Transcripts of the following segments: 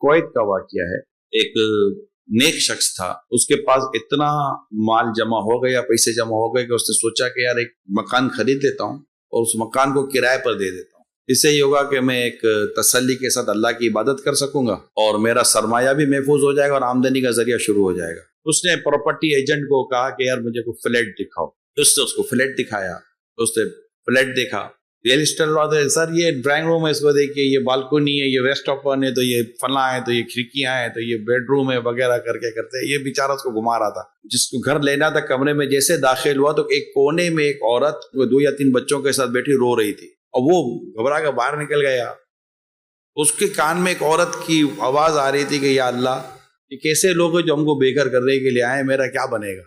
Kuwait کا واقعہ ہے. ایک نیک شخص تھا, اس کے پاس اتنا مال جمع ہو گیا, پیسے جمع ہو گئے کہ اس نے سوچا کہ یار ایک مکان خرید لیتا ہوں اور اس مکان کو کرائے پر دے دیتا ہوں. اس سے یہ ہوگا کہ میں ایک تسلی کے ساتھ اللہ کی عبادت کر سکوں گا اور میرا سرمایہ بھی محفوظ ہو جائے گا اور آمدنی کا ذریعہ شروع ہو جائے گا. اس نے پراپرٹی ایجنٹ کو کہا کہ یار مجھے کوئی فلیٹ دکھاؤ. اس نے اس کو فلیٹ دکھایا. اس نے فلیٹ دیکھا, ریئل اسٹیٹ والے سر یہ ڈرائنگ روم ہے, اس کو دیکھیے, یہ بالکنی ہے, یہ ویسٹ اوپن ہے, تو یہ فلاں ہے, تو یہ کھڑکیاں ہیں, تو یہ بیڈ روم ہے وغیرہ کر کے کرتے. یہ بیچارہ اس کو گھما رہا تھا. جس کو گھر لینا تھا کمرے میں جیسے داخل ہوا تو ایک کونے میں ایک عورت 2 یا 3 بچوں کے ساتھ بیٹھی رو رہی تھی اور وہ گھبرا کے باہر نکل گیا. اس کے کان میں ایک عورت کی آواز آ رہی تھی کہ یا اللہ یہ کیسے لوگ ہیں جو ہم کو بے گھر کرنے کے لیے آئے, میرا کیا بنے گا.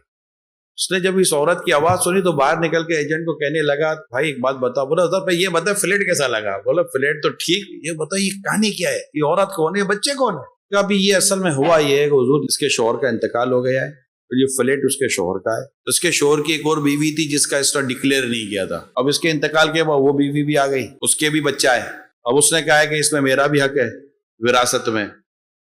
اس نے جب اس عورت کی آواز سنی تو باہر نکل کے ایجنٹ کو کہنے لگا بھائی ایک بات بتاؤ. بولا حضرت بھائی یہ بتا فلیٹ کیسا لگا. بولا فلیٹ تو ٹھیک, یہ بتا یہ کہانی کیا ہے, یہ عورت کون ہے, بچے کون ہے. کہ ابھی یہ اصل میں ہوا یہ ہے کہ حضور اس کے شوہر کا انتقال ہو گیا ہے, تو یہ فلیٹ اس کے شوہر کا ہے. اس کے شوہر کی ایک اور بیوی تھی جس کا اس نے ڈکلیئر نہیں کیا تھا. اب اس کے انتقال کے بعد وہ بیوی بھی آ گئی, اس کے بھی بچہ ہے. اب اس نے کہا ہے کہ اس میں میرا بھی حق ہے وراثت میں,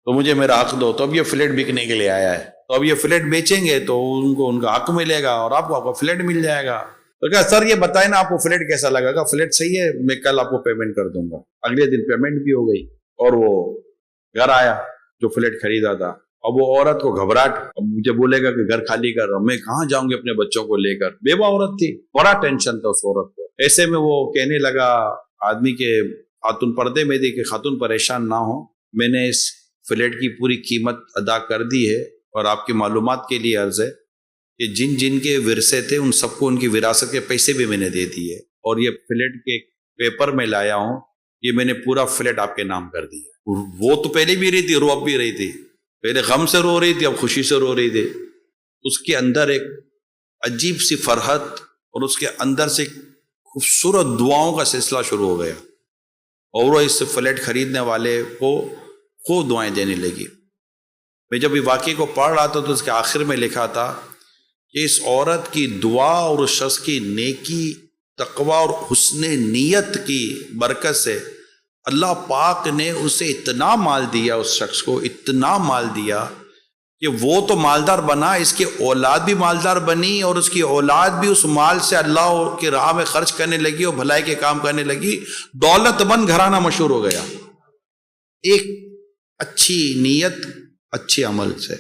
تو مجھے میرا حق دو. تو اب یہ فلیٹ بکنے کے لیے آیا ہے, تو اب یہ فلیٹ بیچیں گے تو ان کو ان کا حق ملے گا اور آپ کو آپ کا فلیٹ مل جائے گا. تو کہا سر یہ بتائیں نا آپ کو فلیٹ کیسا لگا. کہ فلیٹ صحیح ہے, میں کل آپ کو پیمنٹ کر دوں گا. اگلے دن پیمنٹ بھی ہو گئی اور وہ گھر آیا جو فلیٹ خریدا تھا. اب وہ عورت کو گھبراہٹ, اب مجھے بولے گا کہ گھر خالی کر رہا ہوں, میں کہاں جاؤں گی اپنے بچوں کو لے کر. بیوہ عورت تھی, بڑا ٹینشن تھا اس عورت کو. ایسے میں وہ کہنے لگا آدمی کے خاتون پردے میں دی کہ خاتون پریشان نہ ہو, میں نے اس فلیٹ کی پوری قیمت ادا کر دی ہے اور آپ کی معلومات کے لیے عرض ہے کہ جن جن کے ورثے تھے ان سب کو ان کی وراثت کے پیسے بھی میں نے دے دیے, اور یہ فلیٹ کے پیپر میں لایا ہوں, یہ میں نے پورا فلیٹ آپ کے نام کر دیا. وہ تو پہلے بھی رہی تھی, رو اب بھی رہی تھی. پہلے غم سے رو رہی تھی, اب خوشی سے رو رہی تھی. اس کے اندر ایک عجیب سی فرحت اور اس کے اندر سے خوبصورت دعاؤں کا سلسلہ شروع ہو گیا, اور وہ اس فلیٹ خریدنے والے کو خوب دعائیں دینے لگی. میں جب یہ واقعے کو پڑھ رہا تھا تو اس کے آخر میں لکھا تھا کہ اس عورت کی دعا اور اس شخص کی نیکی, تقوی اور حسن نیت کی برکت سے اللہ پاک نے اسے اتنا مال دیا, اس شخص کو اتنا مال دیا کہ وہ تو مالدار بنا, اس کی اولاد بھی مالدار بنی اور اس کی اولاد بھی اس مال سے اللہ کی راہ میں خرچ کرنے لگی اور بھلائی کے کام کرنے لگی. دولت مند گھرانہ مشہور ہو گیا ایک اچھی نیت اچھے عمل سے.